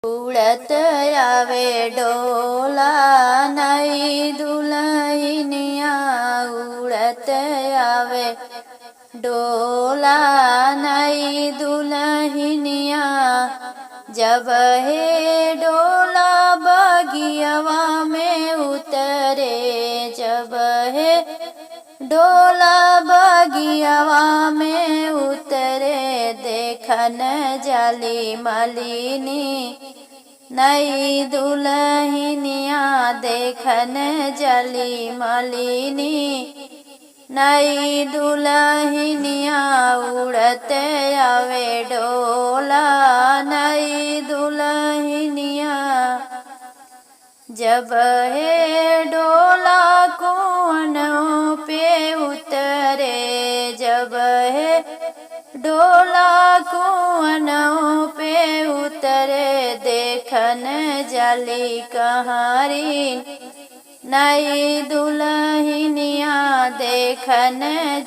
उड़त आवे डोला नई दुल्हनिया उड़त आवे डोला नई दुल्हनिया जब हे डोला बगियावा में उतरे जब हे डोला बगियावा में उतरे देखन जाली मालिनी नई दुल्हनिया देखन जाली मालिनी नई दुल्हनिया उड़त आवे डोला नई दुल्हनिया जब हे डोला कुआनों पे उतरे जब हे डोला कुआनों पे उतरे देखन जाली कहारी नई दुल्हनिया देखन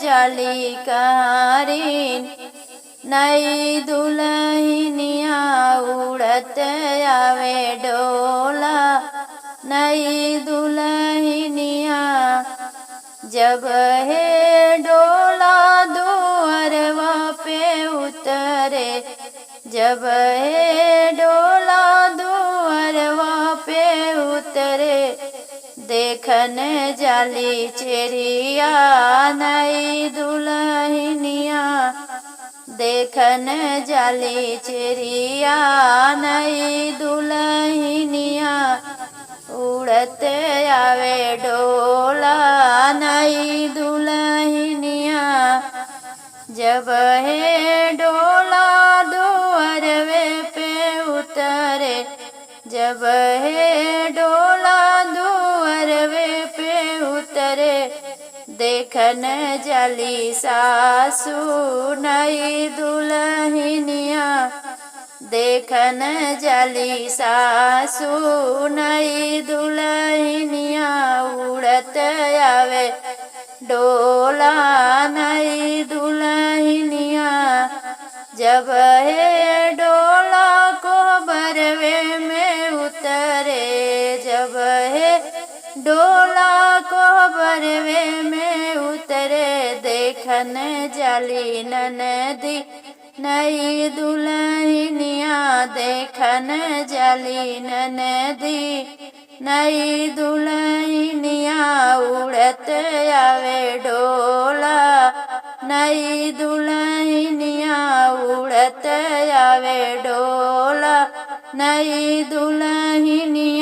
जाली कहारी नई दुल्हनिया उड़त आवे डोला नई दुल्हनिया जब हे डोला दुअरवा पे उतरे जब हे डोला दुअरवा पे उतरे देखन जाली चेरिया नई दुल्हनिया देखन जाली चेरिया नई दुल्हनिया उड़त आवे डोला नई दुल्हनिया जब हे डोला दुअरवे पे उतरे जब हे डोला दुअरवे पे उतरे देखन जाली सासू नई दुल्हनिया देखन जाली सासू नई दुल्हनिया उड़त आवे डोला नई दुल्हनिया जब हे डोला को बरवे में उतरे जब हे डोला को बरवे में उतरे देखन जाली ननदी नई दुल्हनिया देखन जाली ननदी नई दुल्हनिया उड़त आवे डोला नई दुल्हनिया उड़त आवे डोला नई दुल्हनिया